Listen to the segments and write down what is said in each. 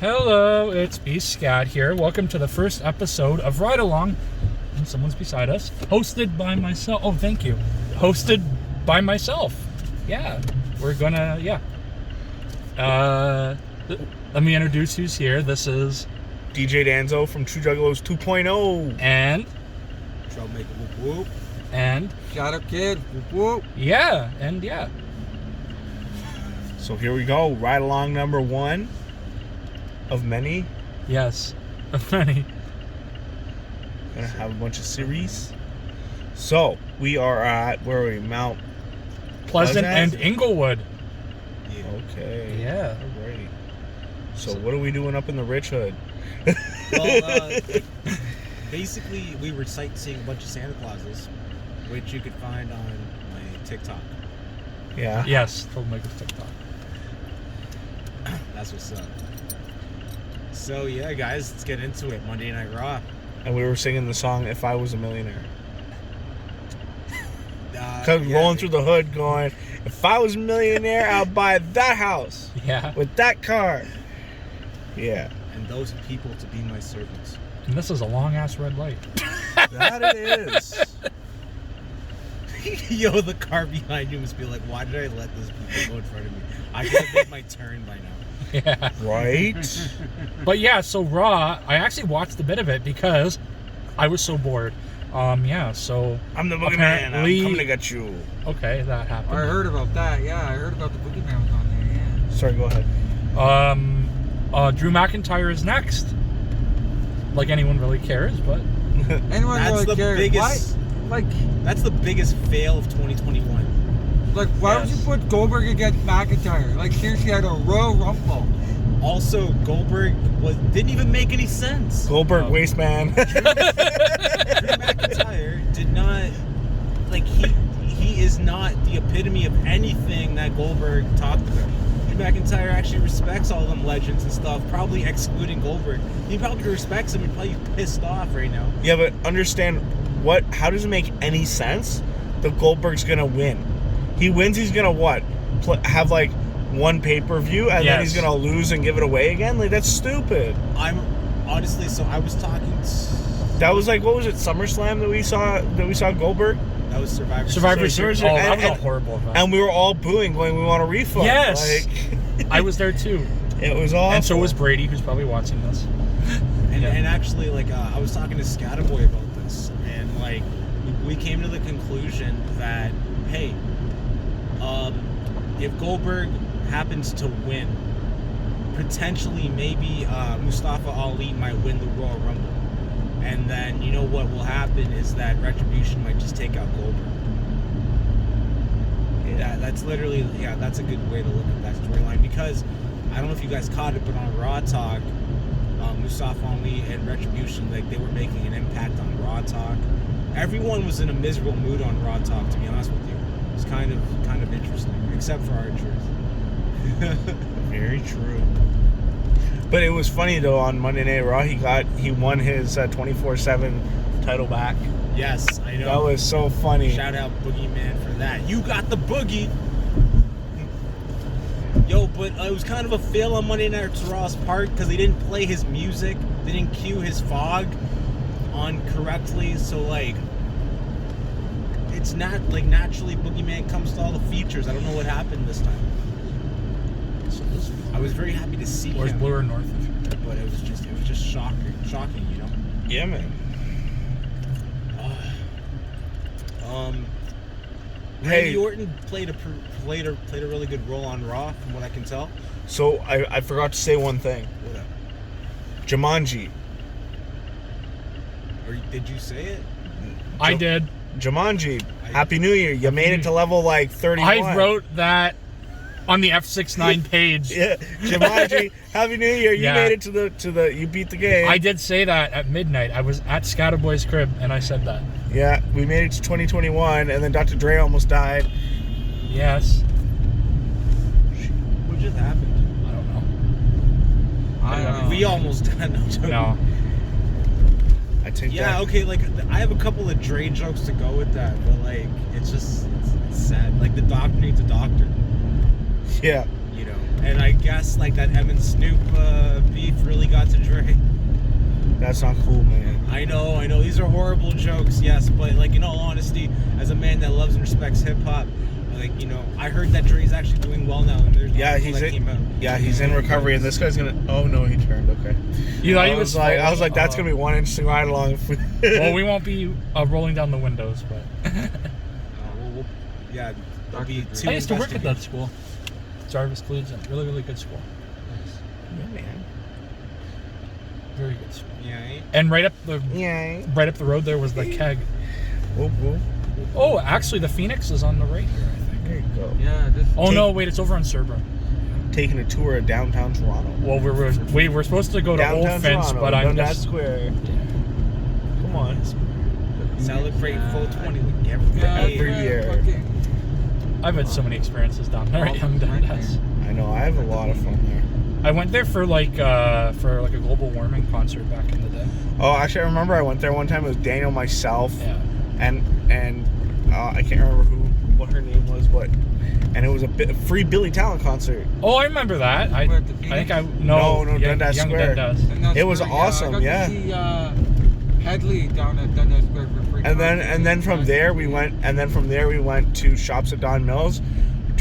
Hello, it's Bscat here. Welcome to the first episode of Ride Along. And someone's beside us. Hosted by myself. Oh, thank you. Hosted by myself. Yeah. We're gonna, let me introduce who's here. This is DJdanzo from True Juggalos 2.0. And Troublemaker, whoop whoop. And Shadow Kid, whoop whoop. yeah. So here we go. Ride along number 1 of many. Yes. Of many. Gonna have a bunch of series. So we are at, where are we? Mount Pleasant and Inglewood. Yeah. Okay. Yeah. Alrighty. So what are we doing up in the Rich Hood? Well, basically, we were sightseeing a bunch of Santa Clauses, which you could find on my TikTok. Yeah. Yes. Troublemaker's TikTok. That's what's up. So yeah, guys, let's get into it. Monday Night Raw. And we were singing the song "If I Was a Millionaire." Rolling through the hood, going, "If I was a millionaire, I'd buy that house Yeah. with that car." Yeah. And those people to be my servants. And this is a long ass red light. That it is. Yo, the car behind you must be like, why did I let this people go in front of me? I could have made my turn by now. Yeah. Right. But yeah, so Raw, I actually watched a bit of it because I was so bored. So I'm the boogeyman. apparently- I'm coming to get you. okay, that happened. I heard about that. Yeah, I heard about the boogeyman was on there. Yeah. Sorry, go ahead. Drew McIntyre is next. Like anyone really cares, but Anyone That's really the cares? biggest. Why? That's the biggest fail of 2021. Why would Yes. you put Goldberg against McIntyre? Like, seriously, at a Royal Rumble. Also, Goldberg didn't even make any sense. Goldberg, waste man. Drew McIntyre did not, like, he is not the epitome of anything that Goldberg talked about. Drew McIntyre actually respects all them legends and stuff, probably excluding Goldberg. He probably respects him. He's probably pissed off right now. Yeah, but understand how does it make any sense that Goldberg's gonna win? He wins, he's gonna what? Have like one pay-per-view and then he's Yes. gonna lose and give it away again? Like, that's stupid. I'm honestly, so I was talking. That was like, what was it, SummerSlam that we saw Goldberg? That was Survivor Series. Oh, that was a And- horrible event. And we were all booing, going, "We want a refund." Yes. Like, I was there too. it was awful. And so was Brady, who's probably watching this. And, Yeah. and actually, like, I was talking to Scatterboy about this, and like, we came to the conclusion that, hey, if Goldberg happens to win, potentially maybe Mustafa Ali might win the Royal Rumble, and then you know what will happen is that Retribution might just take out Goldberg. Yeah, that's literally, that's a good way to look at that storyline, because I don't know if you guys caught it, but on Raw Talk, Mustafa Ali and Retribution, like, they were making an impact on Raw Talk. Everyone was in a miserable mood on Raw Talk, to be honest with you. It's kind of interesting, except for our truth. Very true. But it was funny though, on Monday Night Raw, he won his 24/7 title back. Yes, I know. That was so funny. Shout out Boogeyman for that. You got the boogie. Yo, but it was kind of a fail on Monday Night Raw's part because they didn't play his music. They didn't cue his fog on correctly. So, like, it's not, like, naturally Boogeyman comes to all the features. I don't know what happened this time. I was very happy to see Where's him. Blue or North? But it was just shocking, you know? Yeah, man. Randy Orton played a really good role on Raw, from what I can tell. So I forgot to say one thing. What up? Jumanji. Or did you say it? I did. Jumanji. Happy New Year. You made it to level like 31. I wrote that on the F69 page. Yeah, Jumanji. Happy New Year. You Yeah. made it to the you beat the game. I did say that at midnight. I was at Scatterboy's crib and I said that. Yeah, we made it to 2021 and then Dr. Dre almost died. Yes. What just happened? I don't know. I don't know. We almost done. No. I take Yeah, that. okay, like, I have a couple of Dre jokes to go with that, but, like, it's sad. Like, the doctor needs a doctor. Yeah. You know? And I guess like that Em and Snoop beef That's not cool, man. I know. These are horrible jokes, yes, but like in all honesty, as a man that loves and respects hip hop, like I heard that Dre's actually doing well now, and there's he's in recovery, and this guy's gonna. Oh no, he turned. Okay. I was like, that's gonna be one interesting ride along. Well, we won't be rolling down the windows, but. There'll be two. I used to work at that school, Jarvis Collegiate. Really, really good school. Yeah, man. Very good school. Yeah. And right up the road there was the keg. Whoop, whoop. Oh, actually, the Phoenix is on the right here, I think. There you go. Yeah. No, wait, it's over on Cerber. Taking a tour of downtown Toronto. Well, we're supposed to go to downtown Old Fence, Toronto, but I'm Dundas just. Square. Come on. Celebrate 420 with every year. I've had so many experiences down there at Young Dundas. I know. I have a lot of fun there. I went there for like a global warming concert back in the day. Oh, actually, I remember I went there one time. It was Daniel, myself, Yeah. and I can't remember what her name was, and it was a free Billy Talent concert. Oh, I remember that. I think No, Young Dundas Square. Dundas. It was awesome, I got to see Headley down at Dundas Square for free. And then from there we went to Shops at Don Mills,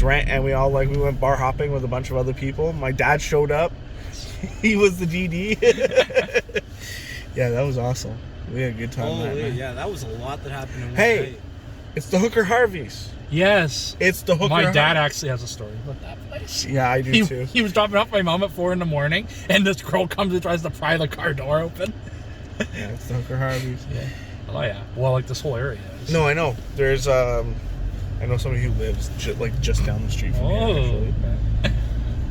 and we went bar hopping with a bunch of other people. My dad showed up. He was the GD. Yeah, that was awesome. We had a good time that night. Yeah, that was a lot that happened in one Hey, night. it's the Hooker Harveys. Yes. It's the Hooker My dad actually has a story about that place. Yeah, I do too. He was dropping off my mom at 4 a.m, and this girl comes and tries to pry the car door open. Yeah, it's the Hooker Harveys. Yeah. Oh yeah. Well, like this whole area is. No, I know. There's I know somebody who lives just down the street from me, actually. Okay.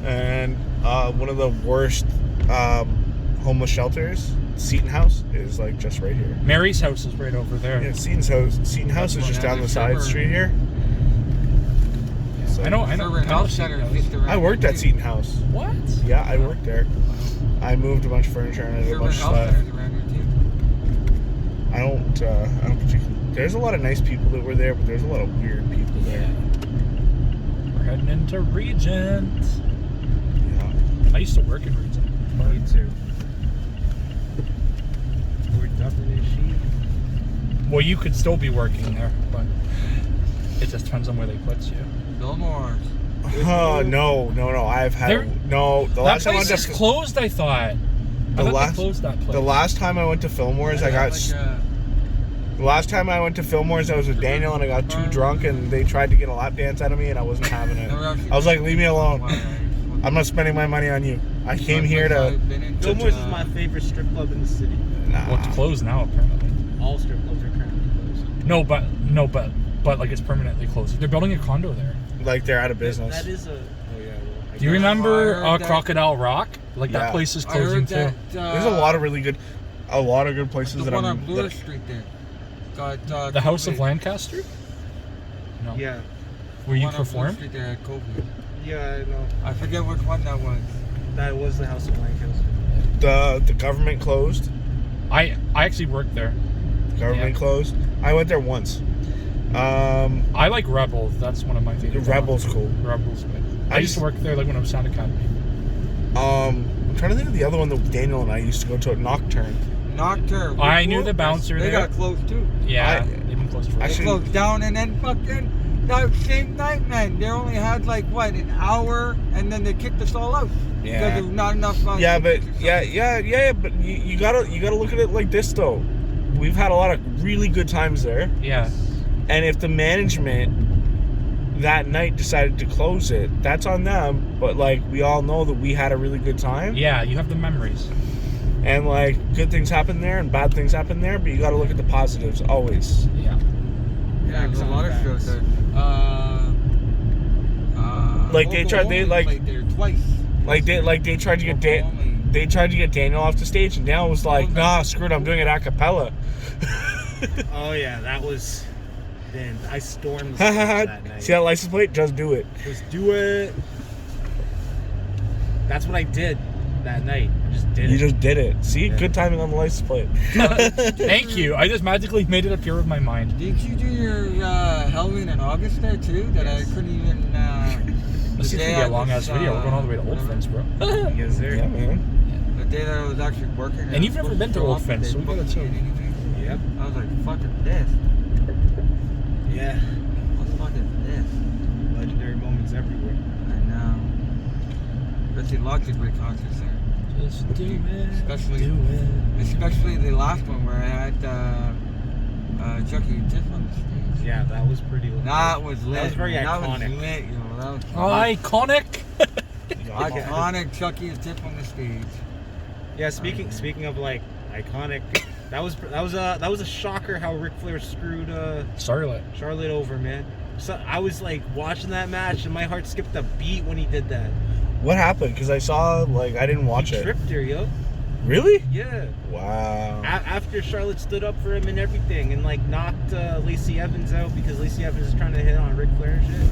And one of the worst homeless shelters, Seton House, is like just right here. Mary's house is right over there. Yeah, Seton House is just down the side street here. So, I know. I worked at Seton House. What? Yeah, I worked there. I moved a bunch of furniture and I did a bunch of stuff. I don't particularly. There's a lot of nice people that were there, but there's a lot of weird people there. We're heading into Regent. Yeah. I used to work in Regent. Me too. We're dumping this sheet. Well, you could still be working there, but it just depends on where they put you. Fillmore's. No. I've had the last time I went is to closed. I thought. They closed that place. The last time I went to Fillmore's, The last time I went to Fillmore's, I was with Daniel, and I got too drunk, and they tried to get a lap dance out of me, and I wasn't having it. I was like, leave me alone. I'm not spending my money on you. I came here to... Fillmore's is my favorite strip club in the city. Well, it's closed now, apparently. All strip clubs are currently closed. No, but like it's permanently closed. They're building a condo there. Like they're out of business. That is a... Oh, yeah. Well, Do you remember Crocodile Rock? Like that place is closing too. There's a lot of good places that I'm... The one on Bloor Street there. Got, the House of Lancaster? No. Yeah. Where you performed? Street there at COVID. Yeah, I know. I forget which one that was. That was the House of Lancaster. The government closed. I actually worked there. Government closed. I went there once. I like Rebels. That's one of my favorite. Rebels cool. Rebels good. I used to work there like when I was Sound Academy. I'm trying to think of the other one that Daniel and I used to go to at Nocturne. I knew the bouncer there. They got closed too. Yeah, they've been closed for They closed down, and then fucking that same night, man, they only had like what, an hour, and then they kicked us all out. Yeah. Because there was not enough. But you gotta look at it like this though. We've had a lot of really good times there. Yeah. And if the management that night decided to close it, that's on them. But like we all know that we had a really good time. Yeah, you have the memories. And like good things happen there and bad things happen there, but you got to look at the positives always. Yeah. Yeah, there's a lot of shows there. Like they tried, played there twice. They tried to get they tried to get Daniel off the stage, and Daniel was like, "Nah, screw it, I'm doing it a cappella." Oh yeah, that was. Then I stormed the stage that night. See that license plate? Just do it. Just do it. That's what I did that night. I just did it. You just did it. See, good timing on the license plate. Thank you. I just magically made it appear with my mind. Did you do your Halloween in August there too? That I couldn't even. This is gonna be a long ass video. We're going all the way to Old Friends, bro. Yes, sir. Yeah, man. The day that I was actually working. And you've never been to Old Fence, so we gotta tell you. Yep. I was like, fucking pissed. Yeah. I was fucking pissed. Legendary moments everywhere. I know. Especially lots of great concerts there. Just do it. Especially- do it. Especially the last one where I had Chucky and Tiff on the stage. Yeah, that was pretty lit. That was lit. That was very That iconic. was lit, you know. That was Iconic. iconic. Chucky and Tiff on the stage. Yeah, speaking of like iconic, that was a shocker how Ric Flair screwed Charlotte over, man. So I was like watching that match and my heart skipped a beat when he did that. What happened? Because I saw, like, I didn't watch He it. tripped her, yo. Really? Yeah. Wow. After Charlotte stood up for him and everything, and like knocked Lacey Evans out because Lacey Evans is trying to hit on Ric Flair and shit.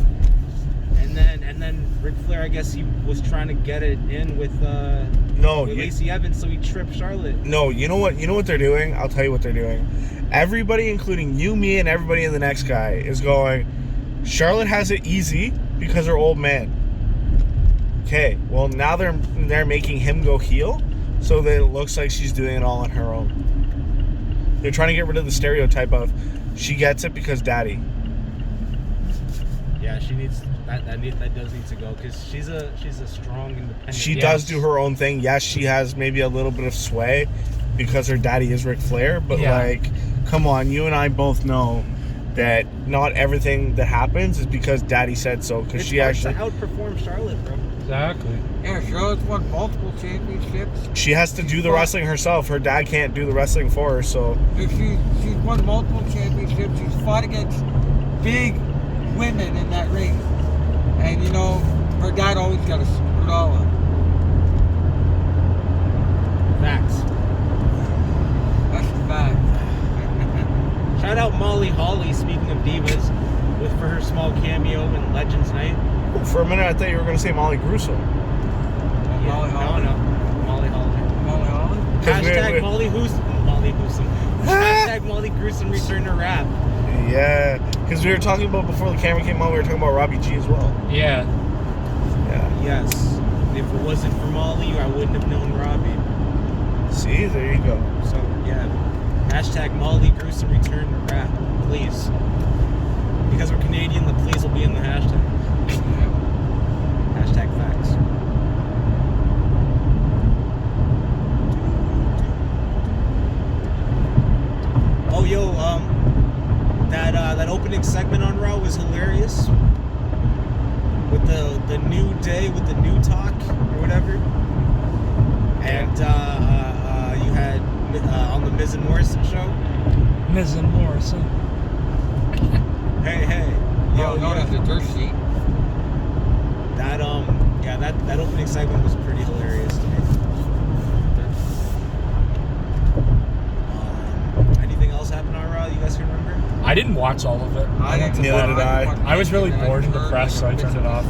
And then Ric Flair, I guess he was trying to get it in with Lacey Evans, so he tripped Charlotte. No, you know what? You know what they're doing? I'll tell you what they're doing. Everybody, including you, me, and everybody in the next guy, is going, Charlotte has it easy because her old man. Okay, well now they're making him go heel, so that it looks like she's doing it all on her own. They're trying to get rid of the stereotype of she gets it because daddy. Yeah, she needs that does need to go because she's a strong independent. She does do her own thing. Yes, she has maybe a little bit of sway because her daddy is Ric Flair, but like, come on, you and I both know that not everything that happens is because daddy said so, because she actually to outperform Charlotte, bro. Exactly. Yeah, Charlotte's won multiple championships. she has to do the wrestling herself. Her dad can't do the wrestling for her, so She's won multiple championships. She's fought against big women in that ring. And, you know, her dad always got to screw it all up. Facts. That's the fact. Shout out Molly Holly, speaking of divas, for her small cameo in Legends Night. for a minute I thought you were going to say Molly Gruesome. Molly Holly. No, Molly Holly. Molly Holly? Hashtag Molly Gruesome. Hashtag Molly Gruesome return to rap. Yeah, because we were talking about, before the camera came on, we were talking about Robbie G as well. Yeah. Yeah. Yes. If it wasn't for Molly, I wouldn't have known Robbie. See, there you go. So, yeah. Hashtag Molly Gruesome return to rap. Please. Because we're Canadian, the please will be in the hashtag. Hashtag facts. Oh, yo, that opening segment on Raw was hilarious. With the new day, with the new talk, or whatever. And you had on the Miz and Morrison show. Miz and Morrison. Hey. Yo, known as the dirt sheet. That opening segment was pretty hilarious to me. Anything else happen on Raw you guys can remember? I didn't watch all of it. Neither did I. I was really bored and depressed, so I turned it off.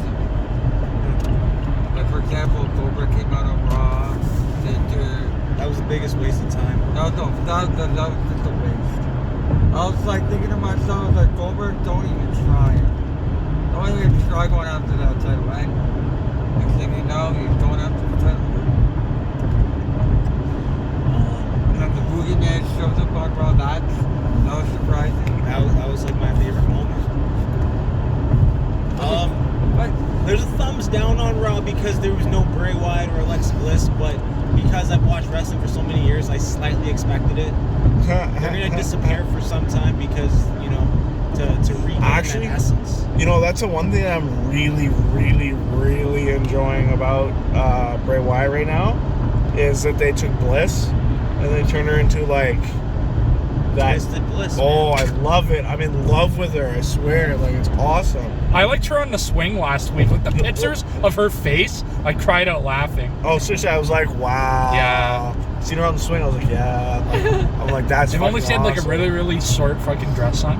Like, for example, Cobra came out on Raw. That was the biggest waste of time. That was just a waste. I was like thinking to myself, I was like, Goldberg, don't even try it. Don't even try going after that title, right? Next thing you know, he's going after the title. And then the Boogeyman shows up on Raw. That was surprising. That was like my favorite moment. But There's a thumbs down on Raw because there was no Bray Wyatt or Alexa Bliss, but because I've watched wrestling for so many years, I slightly expected it. They're gonna disappear for some time because, you know, to regain that essence. You know, that's the one thing I'm really, really, really enjoying about Bray Wyatt right now, is that they took Bliss and they turned her into like that. Twisted Bliss. Oh, I love it. I'm in love with her. I swear, like, it's awesome. I liked her on the swing last week. Like the pictures of her face, I cried out laughing. Oh, seriously, I was like, wow. Yeah. Seen her on the swing, I was like, yeah. I'm like, that's They've only fucking seen like a awesome. really, really short fucking dress on.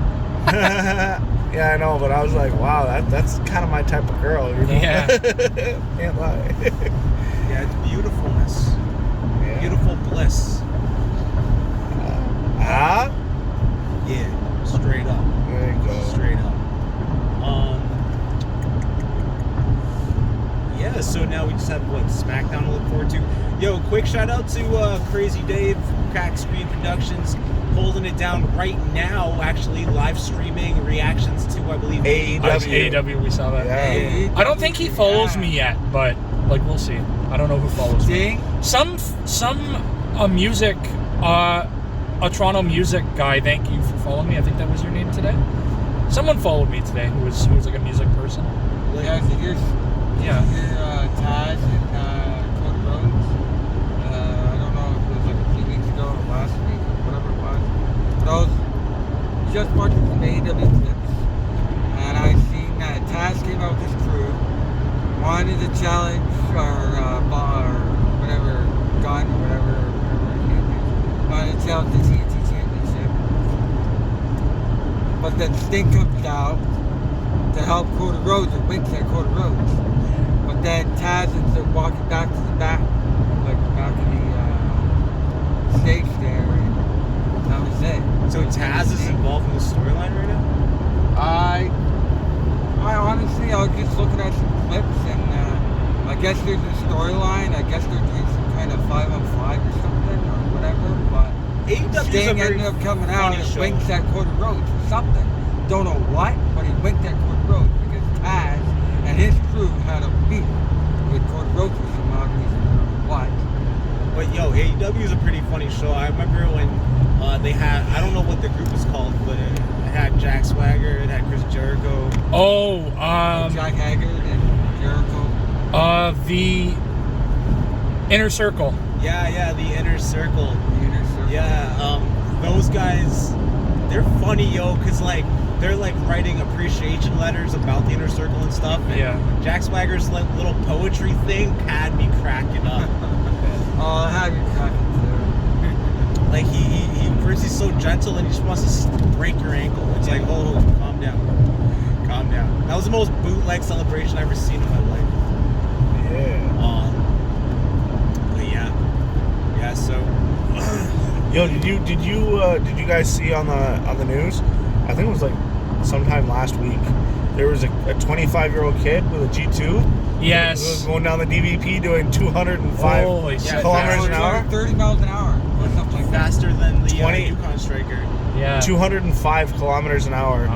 Yeah, I know, but I was like, wow, that's kind of my type of girl, you know? Yeah. Can't lie. Yeah, it's beautifulness. Yeah. Beautiful bliss. Yeah, straight up. There you go. Straight up. Yeah, so now we just have SmackDown to look forward to. Yo, quick shout out to Crazy Dave, Crack Screen Productions, holding it down right now, actually, live streaming reactions to, I believe, AEW, we saw that. Yeah. I don't think he follows me yet, but, like, we'll see. I don't know who follows me. Some music, a Toronto music guy, thank you for following me. I think that was your name today. Someone followed me today who was like a music person. Yeah, so here's Taz and Cody Rhodes. I don't know if it was like a few weeks ago or last week or whatever it was. But I was just watching some AEW clips, and I seen that Taz came out with his crew, wanted to challenge or whatever, Gun or whatever wanted to challenge the TNT Championship. But then Sting comes out to help Cody Rhodes and winks at Cody Rhodes. But then Taz ends up walking back to the back, like the back of the stage there, and that was it. So Taz is involved in the storyline right now? I honestly, I was just looking at some clips, and I guess there's a storyline. I guess they're doing some kind of 5-on-5 or something, or whatever, but Sting ended up coming out and winks at Cody Rhodes or something. Don't know what, but he winked at Cody Rhodes because Taz and his crew had a beef with Cody Rhodes for some odd reason. I don't know what. But yo, AEW is a pretty funny show. I remember when they had, I don't know what the group was called, but it had Jack Swagger, it had Chris Jericho. Jack Haggard and Jericho. The Inner Circle. Yeah, the Inner Circle. The Inner Circle. Yeah, those guys, they're funny, yo, because like they're like writing appreciation letters about the Inner Circle and stuff. And Jack Swagger's like little poetry thing had me cracking up. Oh, it had me cracking too. Like he first he's so gentle and he just wants to break your ankle. It's like, oh, calm down. That was the most bootleg celebration I've ever seen in my life. Yeah. But yeah. So. Yo, did you guys see on the news? I think it was like sometime last week. There was a 25-year-old kid with a G2. Yes. Who was going down the DVP doing 205 kilometers an hour. 30 miles an hour or something like that. Faster than the Yukon Striker. Yeah. 205 kilometers an hour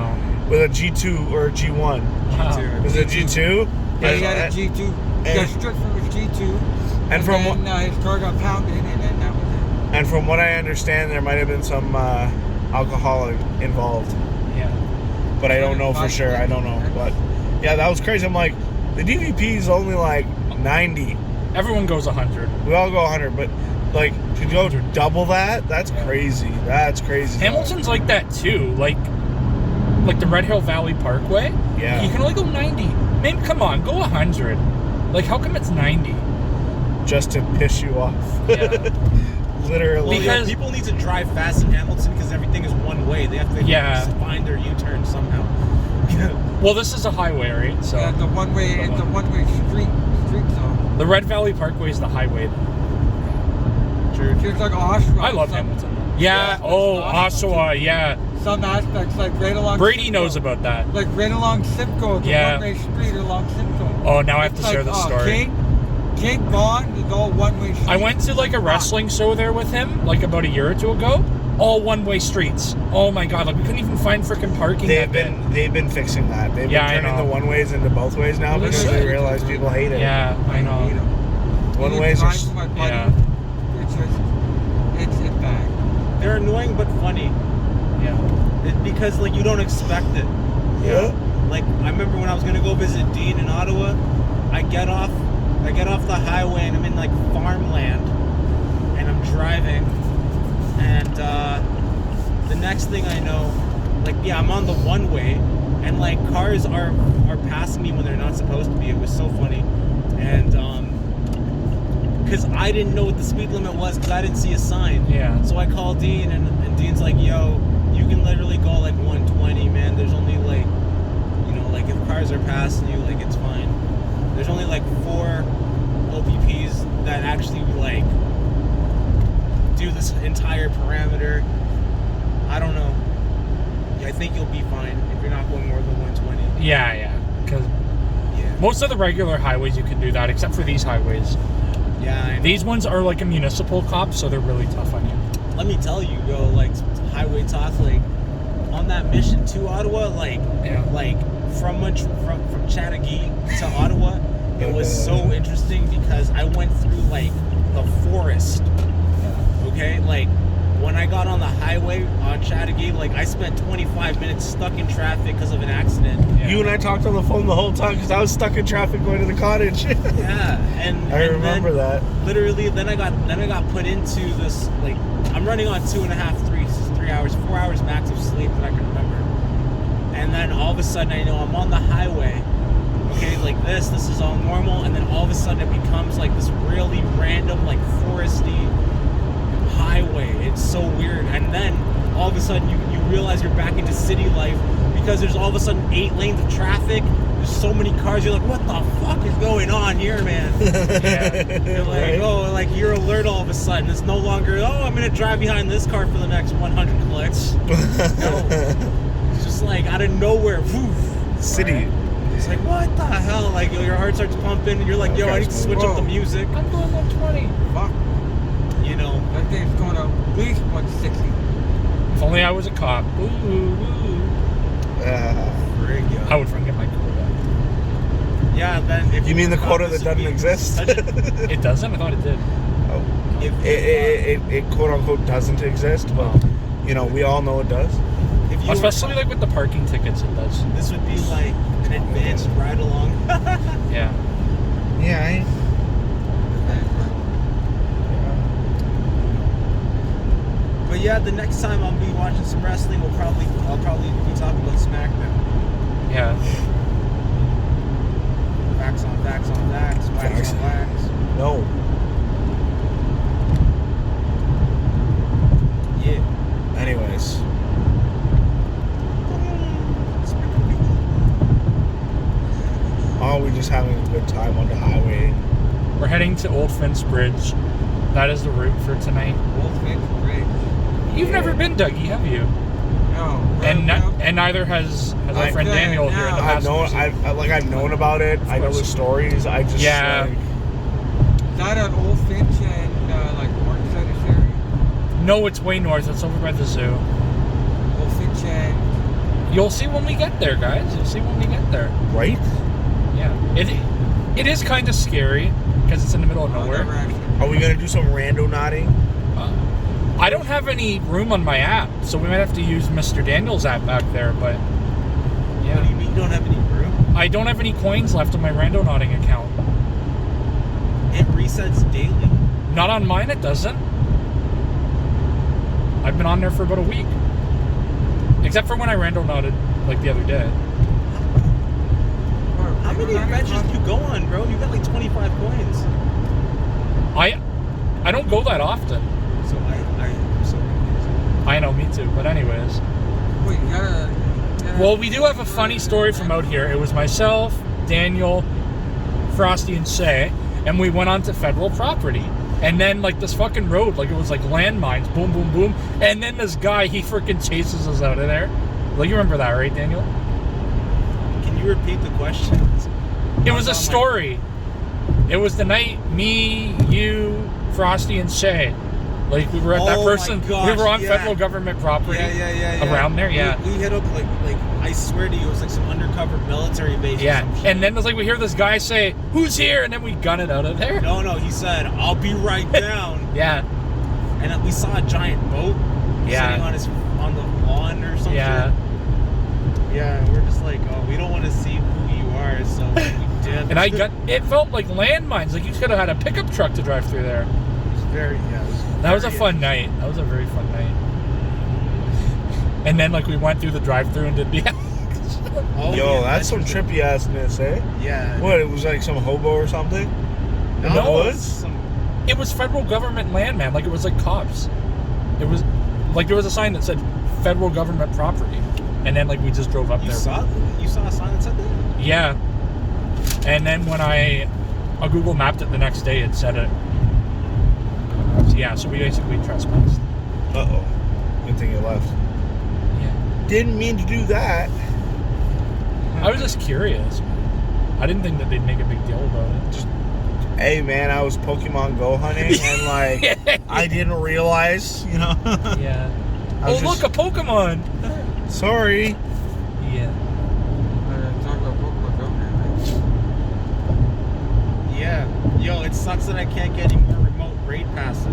with a G2 or a G1. Wow. Was it a G2? Yeah, he had a G2. He got stripped from his G2. And from then his car got pounded, and then that was it. And from what I understand, there might have been some alcohol involved. Yeah. But I don't know for sure. I don't know. But yeah, that was crazy. I'm like, the DVP is only like 90. Everyone goes 100. We all go 100, but like to go double that, that's crazy. That's crazy. Hamilton's like that too. Like the Red Hill Valley Parkway. Yeah. You can only go 90. Maybe come on, go 100. Like how come it's 90? Just to piss you off. Yeah. Literally. Because people need to drive fast in Hamilton because everything is one way. They have to find their U-turn somehow. Well, this is a highway, right? So yeah, it's a one-way street zone. The Red Valley Parkway is the highway. True. It's like Oshawa. I love Hamilton. Yeah. Oh, Oshawa. Yeah. Some aspects, like right along. Brady Simcoe. knows about that. Like right along Simcoe. It's a one-way street along Simcoe. Oh, now I have to share the story. King Bond is all one-way streets. I went to like a wrestling show there with him, like about a year or two ago. All one-way streets. Oh my god! Like we couldn't even find freaking parking. They've been fixing that. They've been turning the one ways into both ways now because they realize people hate it. Yeah, I know. One ways are. Yeah. It's bad. They're annoying but funny. Yeah. Because like you don't expect it. Yeah. Like I remember when I was gonna go visit Dean in Ottawa, I get off the highway and I'm in like farmland and I'm driving and the next thing I know, like I'm on the one way and like cars are passing me when they're not supposed to be. It was so funny. And because I didn't know what the speed limit was because I didn't see a sign. Yeah. So I called Dean and Dean's like, yo, you can literally go like 120, man. There's only like, like if cars are passing you, like it's fine. There's only like 4 OPPs that actually like do this entire parameter. I don't know. I think you'll be fine if you're not going more than 120. Yeah. Because most of the regular highways you can do that, except for these highways. Yeah, I know. These ones are like a municipal cop, so they're really tough on you. Let me tell you, bro, like, highway talk, like, on that mission to Ottawa, like, like from Chattagee to Ottawa, it was so interesting because I went through, like, the forest, okay? Like, when I got on the highway on Chattagee, like, I spent 25 minutes stuck in traffic because of an accident. Yeah. You and I talked on the phone the whole time because I was stuck in traffic going to the cottage. Yeah, and I remember then, that. Literally, then I got put into this, like, I'm running on 2.5, 3 hours, 4 hours max of sleep that I can remember. And then all of a sudden, I know I'm on the highway. Okay, like this is all normal, and then all of a sudden it becomes like this really random, like, foresty highway. It's so weird. And then all of a sudden you realize you're back into city life because there's all of a sudden 8 lanes of traffic. There's so many cars. You're like, what the fuck is going on here, man? Yeah. You're like, Right. oh, like, you're alert all of a sudden. It's no longer, oh, I'm gonna drive behind this car for the next 100 clicks. No, it's just like out of nowhere, woof. City. It's like, what the hell? Like, your heart starts pumping, and you're like, yo, I need to switch up the music. I'm doing 120. Fuck. You know, That thing's going at least 160. If only I was a cop. Ooh, ooh. frig, yo. I would forget my quota. Yeah, then if You mean the cop, quota this that would doesn't be exist? such a- It doesn't? I thought it did. Oh. if It quote unquote doesn't exist, but you know, we all know it does. if you Especially like with the parking tickets, it does. this would be like an advanced ride along. Yeah. Yeah. But yeah, the next time I'll be watching some wrestling, I'll probably be talking about SmackDown. Yeah. Facts on facts on facts, wax on wax. No. Yeah. Anyways. Oh, we're just having a good time on the highway. We're heading to Old Fence Bridge. That is the route for tonight. Old Fence Bridge. You've Yeah. never been, Dougie, have you? No. And no. and neither has our I- friend Daniel here in the I've known, passenger seat. I've known about it. I know the course. stories. I just Yeah. like, Is that at Old Finch and like Morningside area? No, it's way north. It's over by the zoo. Old Finch and You'll see when we get there, guys. You'll see when we get there. right? Yeah. It is kind of scary because it's in the middle of never nowhere. actually. Are we gonna do some rando nodding? I don't have any room on my app, so we might have to use Mr. Daniel's app back there, but What do yeah. you mean you don't have any room? I don't have any coins left on my rando nodding account. It resets daily. Not on mine, it doesn't. I've been on there for about a week. Except for when I rando nodded, like the other day. How many adventures do you go on, bro? You got like 25 coins. I don't go that often. So I'm so confused. I know, me too. But anyways. Wait, you gotta. Well, we do have a funny story from out here. It was myself, Daniel, Frosty, and Shay, and we went onto federal property. And then, like, this fucking road, like, it was like landmines, boom, boom, boom. And then this guy, he freaking chases us out of there. Like, you remember that, right, Daniel? Can you repeat the question? It was a story. It was the night me, you, Frosty, and Shay. Like, we were at that Oh my person. gosh, We were on yeah. federal government property. Yeah. Around there, yeah. We hit up like I swear to you, it was like some undercover military base. Or Yeah. some shit. And then it was like, we hear this guy say, "Who's here?" And then we gun it out of there. No, he said, "I'll be right down." Yeah. And we saw a giant boat Yeah. sitting on the lawn or something. Yeah. Yeah, and we're just like, oh, we don't want to see who you are, so we did. And it felt like landmines. Like you could have had a pickup truck to drive through there. It was very, That was a fun night. That was a very fun night. And then, like, we went through the drive-through and did the. Oh, Yo, yeah, that's some just- trippy assness, eh? Yeah. What? It was like some hobo or something? No, In the it was woods? some- It was federal government land, man. Like, it was like cops. It was like there was a sign that said federal government property, and then like we just drove up You there. saw a sign that said that? Yeah. And then when I Google mapped it the next day, it said it. So, yeah, so we basically trespassed. Uh-oh. Good thing you left. Yeah. Didn't mean to do that. I was just curious. I didn't think that they'd make a big deal about it. Just Hey man, I was Pokemon Go hunting and like I didn't realize, you know. Yeah. I was Look, a Pokemon. Sorry. Yeah. Talk about Pokemon Go, man. Yeah. Yo, it sucks that I can't get any more remote raid passes.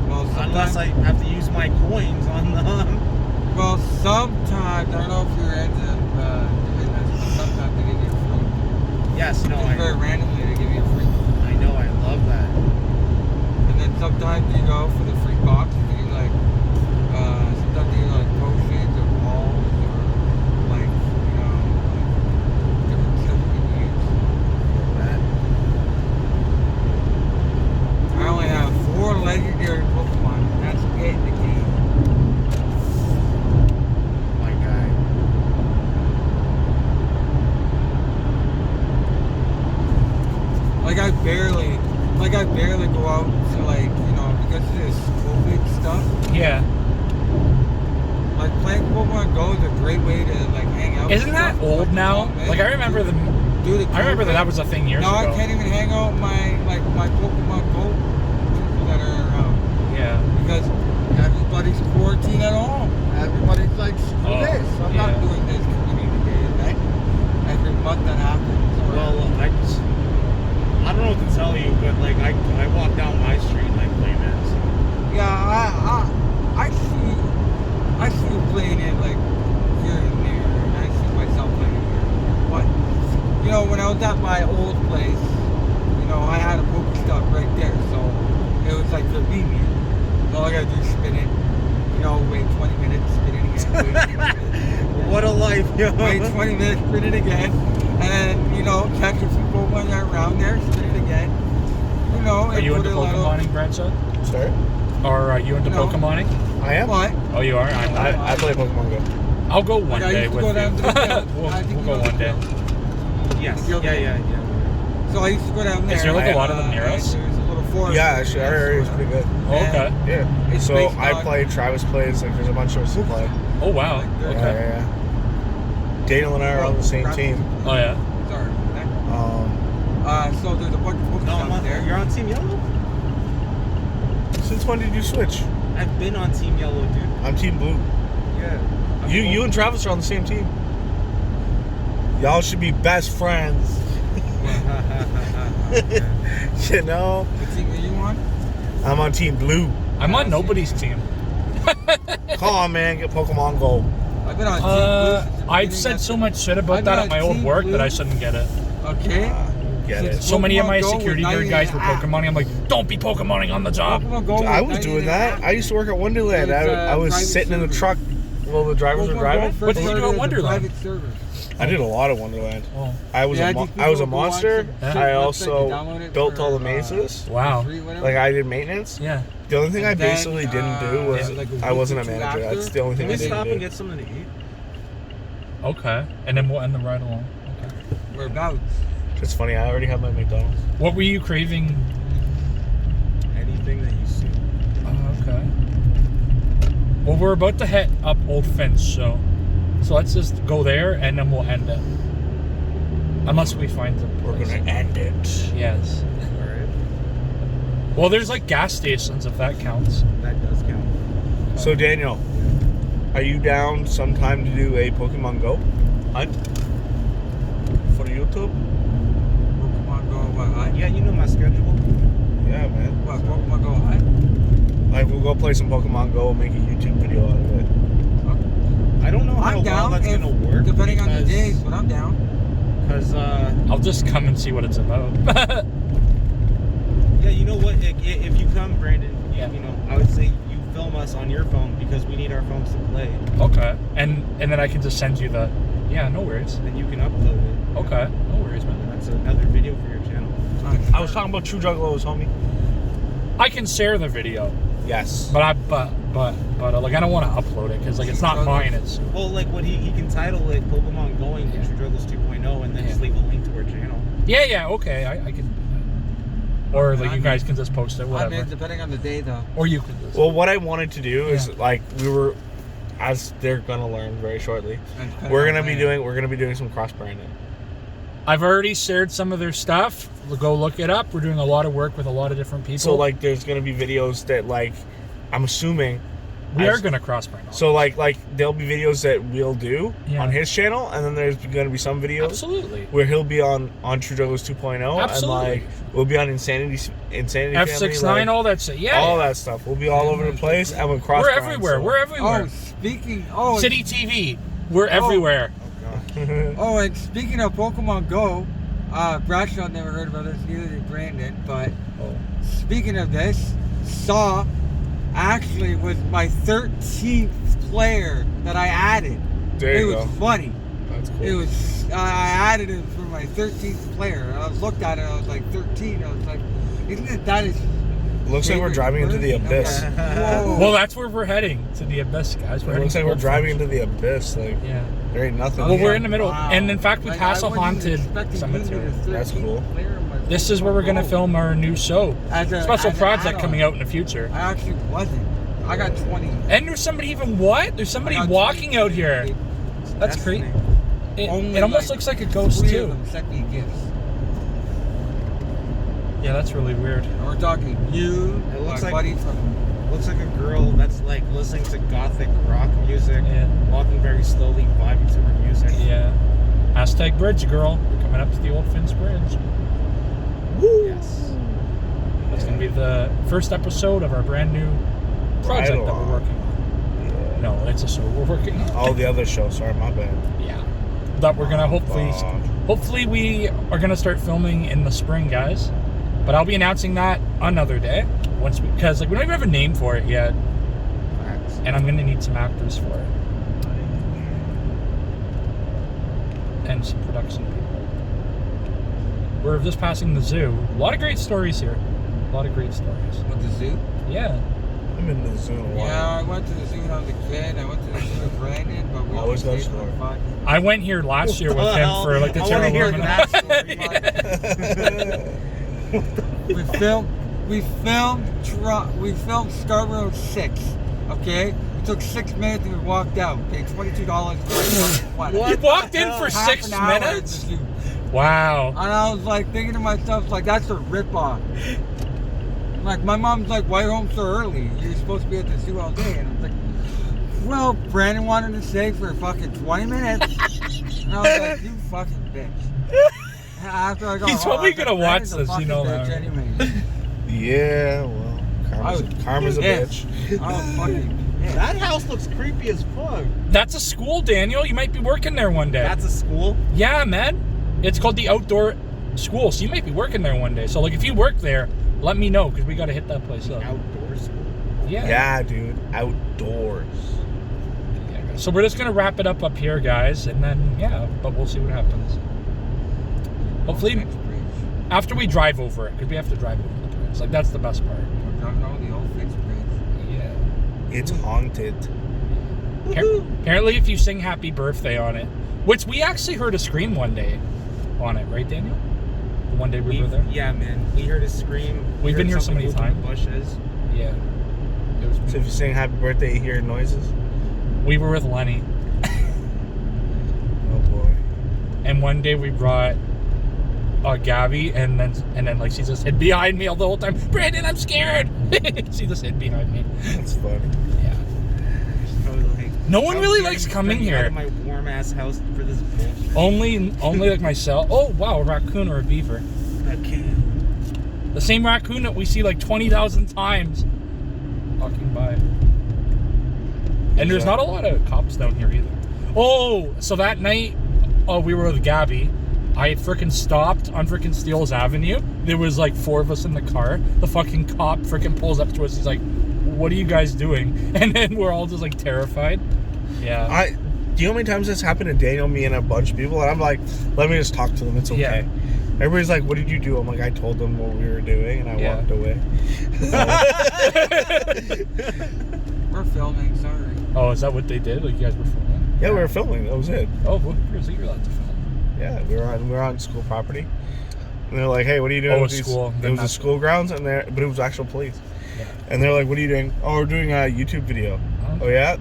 Well, Unless I have to use my coins on them. Well, sometimes, I don't know if you're into doing this, but sometimes they give you free. Yes, no, Just very randomly, they give you a free. I know, I love that. And then sometimes you go for the free box, you get like, sometimes you get like potions or balls or like, you know, like different stuff you can use. I only have 4 legendary Pokemon, and that's it in the game. My guy. Like I barely go out to like, you know, because of this COVID stuff. Yeah. Like playing Pokemon Go is a great way to like hang out. Isn't with that stuff. old now? Like I remember the. Dude, I remember that was a thing years now ago. I can't even hang out with my Pokemon Go people that are around Yeah. because everybody's quarantined at home. Everybody's like, screw this. I'm not yeah. doing this community day event every month that happens. Or, Well, I don't know what to tell you, but like I walk down my street and I play Mets. yeah, I see you playing it like here and there, and I see myself playing it here. But you know, when I was at my old place, you know, I had a Pokestop right there, so it was like convenient. All I gotta do is spin it, you know, wait 20 minutes, spin it again, wait 20 minutes. What a life, yo. Wait 20 minutes, spin it again, and you know, catch a few Pokemon that are around there, spin it again. You know, Are you into Pokemoning, Bradshaw? Sorry? Or are you into No. Pokemoning? I am. What? Oh, you are? I'm not. I play Pokemon Go. I'll go one Like, I day used to with go down you. to the field. we'll I think we'll you go know one the day. field. Yes. You'll Yeah. So I used to go down there. Is there like a I- lot of them near and us? There's a little forest. Yeah, actually, our area is pretty good. Oh, okay. Yeah. It's So based I on- play, Travis plays, like there's a bunch of us that play. Oh, wow. Like, Yeah, Okay. yeah. Daniel and I are on the same team. Oh, yeah. Sorry. So there's a bunch of books No, down there. you're on Team Yellow? Since when did you switch? I've been on Team Yellow, dude. I'm Team Blue. Yeah. You and Travis are on the same team. Y'all should be best friends. You know? What team are you on? I'm on Team Blue. I'm on nobody's team. Come on, man, get Pokemon Go. I've been on Team Blue since the I've beginning said of- so much shit about I've that been at my on old Team work Blue. that I shouldn't get it. Okay. Get it. So many of my Pokemon Go security was guard guys were 98. Pokemoning. I'm like, don't be Pokemoning on the job. Pokemon Go I was was doing 98 that. I used to work at Wonderland. It was, I was private sitting in the servers. truck while the drivers were Pokemon Go driving. first What did you do started at as a Wonderland? private server. I did a lot of Wonderland. Oh, I was Yeah, a these I was a people go on monster. some Yeah. shit I website, you also download it built for, all the mazes. wow. free, whatever. Like I did maintenance. Yeah. The only thing I And then, basically didn't do was like a I wasn't a week or two manager. after, That's the only thing Can I we stop and didn't do. get something to eat? Okay. And then we'll end the ride along. Okay. We're about. It's funny. I already have my McDonald's. What were you craving? Anything that you see. Okay. Well, we're about to head up Old Finch, so let's just go there and then we'll end it. Unless we find the We're place. gonna end it. Yes. Alright. Well, there's like gas stations if that counts. That does count. So Daniel, are you down sometime to do a Pokemon Go hunt for YouTube? Pokemon Go what? High? Yeah, you know my schedule. Yeah, man. What? Pokemon Go high? Like we'll go play some Pokemon Go and make a YouTube video out of it. I don't know how I'm well down. that's if- gonna work. Depending on the days, but I'm down. Because, I'll just come and see what it's about. yeah, you know what? If you come, Brandon, Yeah. you know, I would say you film us on your phone because we need our phones to play. Okay. And then I can just send you the. Yeah, no worries. Then you can upload it. Okay. No worries, man. That's another video for your channel. I was talking about True Juggalos, homie. I can share the video, Yes. but like I don't want to upload it because like it's not mine. It's Well, like what he can title it Pokemon Going to True Juggles 2.0 and then just leave a link to our channel. yeah. Okay, I can. Or like you guys can just post it, I whatever. mean, depending on the day, though. Or you can just. Well, what I wanted to do is Yeah. like as they're gonna learn very shortly. And depending We're on gonna be when. doing some cross branding. I've already shared some of their stuff. Go look it up. We're doing a lot of work with a lot of different people. So like, there's gonna be videos that like, I'm assuming. We are gonna cross brand. So like there'll be videos that we'll do on his channel, and then there's gonna be some videos absolutely where he'll be on Trudeau's 2.0, absolutely, and like we'll be on Insanity F69, Family, all that shit. Yeah, all that stuff. We'll be all over the place, and we'll cross. We're everywhere. We're everywhere. City TV. We're everywhere. Oh, and speaking of Pokemon Go, Bradshaw never heard about this, neither did Brandon, but speaking of this, Saw actually was my 13th player that I added. There you go. It was funny. That's cool. It was, I added it for my 13th player. I looked at it, I was like 13, I was like, isn't it that is... Looks like we're driving into the abyss. Well, that's where we're heading, to the abyss, guys. It looks like we're driving into the abyss. Like, there ain't nothing. Well, here. we're in the middle, and in fact, we Like, pass a I wasn't haunted expecting cemetery. you to be the That's 13th cool. player in my This is where we're gonna Pokemon Go. film our new show. Special as an project add-on. coming out in the future. I actually wasn't. I got 20. And there's somebody even what? There's somebody I got walking 20. out here. That's creepy. Only It almost like looks like a ghost 3 too. of them sent me gifts. Yeah, that's really weird. And we're talking you, It looks my like- buddy from... Looks like a girl that's like listening to gothic rock music, Yeah. walking very slowly, vibing to her music. Yeah. Hashtag bridge girl. We're coming up to the Old Finns Bridge. Woo! Yes. That's gonna be the first episode of our brand new project Right that we're along. working on. No, it's a show we're working on. All the other shows. Sorry, my bad. Yeah. That we're gonna hopefully we are gonna start filming in the spring, guys. But I'll be announcing that another day because like we don't even have a name for it yet, and I'm gonna need some actors for it and some production people. We're just passing the zoo. A lot of great stories here. A lot of great stories. With the zoo? Yeah. I'm in the zoo in a while. Yeah, I went to the zoo when I was a kid. I went to the zoo with Brandon, but we Always only got a stayed for story. 5 minutes. I went here last year with him for like the I wanna hear terrible that We filmed Scarborough 6, okay? It took 6 minutes and we walked out. Paid $22 for You walked in for half 6 an hour at the minutes? zoo. Wow. And I was like thinking to myself, like, that's a ripoff. Like, my mom's like, why are you home so early? You're supposed to be at the zoo all day. And I was like, well, Brandon wanted to stay for fucking 20 minutes. And I was like, you fucking bitch. And after I got He's home, I probably was like, gonna watch Brandon's a this, you fucking know bitch that. Anyway. Yeah, well, karma's a pissed. bitch. I was fucking pissed. That house looks creepy as fuck. That's a school, Daniel. You might be working there one day. That's a school? Yeah, man. It's called the Outdoor School, so you might be working there one day. So, like, if you work there, let me know, because we got to hit that place up. Outdoor school? Yeah. Yeah, dude, outdoors. Yeah. So we're just going to wrap it up here, guys, and then, yeah, but we'll see what happens. Hopefully, after we drive over it, because we have to drive over the bridge. Like, that's the best part. We're driving over the old Fitz Bridge. Yeah. It's haunted. Apparently, if you sing Happy Birthday on it, which we actually heard a scream one day on it, right, Daniel? The one day we were there? Yeah, man. We heard a scream. We've been here so many times. Bushes. Yeah. It was So if you sing happy birthday, you hear noises? We were with Lenny, Oh boy. and one day we brought Gabby, and then like she just hid behind me all the whole time. Brandon, I'm scared. She just hid behind me. That's funny. Yeah. No one really likes coming Out here. of my warm ass house for this bullshit. Only like myself. Oh wow, a raccoon or a beaver. Okay. The same raccoon that we see like 20,000 times walking by. And there's not a lot of cops down here either. Oh, so that night, we were with Gabby. I had freaking stopped on freaking Steeles Avenue. There was like 4 of us in the car. The fucking cop freaking pulls up to us. He's like, "What are you guys doing?" And then we're all just like terrified. Yeah. Do you know how many times this happened to Daniel, me, and a bunch of people? And I'm like, let me just talk to them. It's okay. Yeah. Everybody's like, what did you do? I'm like, I told them what we were doing, and I walked away. We're filming, sorry. Oh, is that what they did? Like you guys were filming? Yeah, we were filming. That was it. Oh, well, so you're allowed to film. Yeah, we were on school property. And they're like, hey, what are you doing? Oh, with these? school. It Then was a that's- school grounds, but it was actual police. Yeah. And they're like, what are you doing? Oh, we're doing a YouTube video. Oh. Oh, yeah?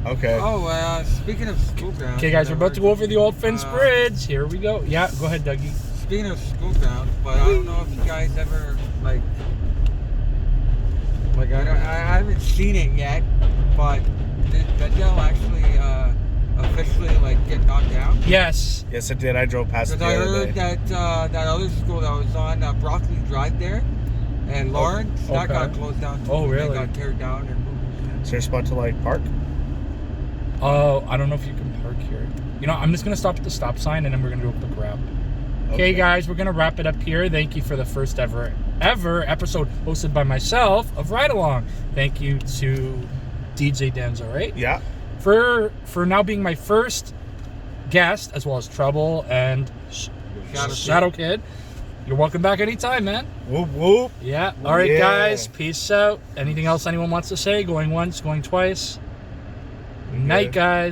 Okay. Oh, speaking of school grounds. Okay, guys, we're about to go over the old fence Uh, bridge. Here we go. Yeah, go ahead, Dougie. Speaking of school grounds, but I don't know if you guys ever like I haven't seen it yet, but did Dale actually officially like get knocked down? Yes. Yes, it did. I drove past it Because the I other heard day. that other school that was on Broccoli Drive there, and Lawrence, that okay. got closed down too. Oh, They really? got teared down and moved. Is there a spot to like park? Oh, I don't know if you can park here. You know, I'm just going to stop at the stop sign, and then we're going to do a quick wrap. Okay, guys, we're going to wrap it up here. Thank you for the first ever episode hosted by myself of Ride Along. Thank you to DJdanzo, right? Yeah. For now being my first guest, as well as Trouble and Shadow Kid. You're welcome back anytime, man. Whoop whoop. Yeah. All right, Yeah. guys. Peace out. Anything else anyone wants to say? Going once, going twice. Night, guys.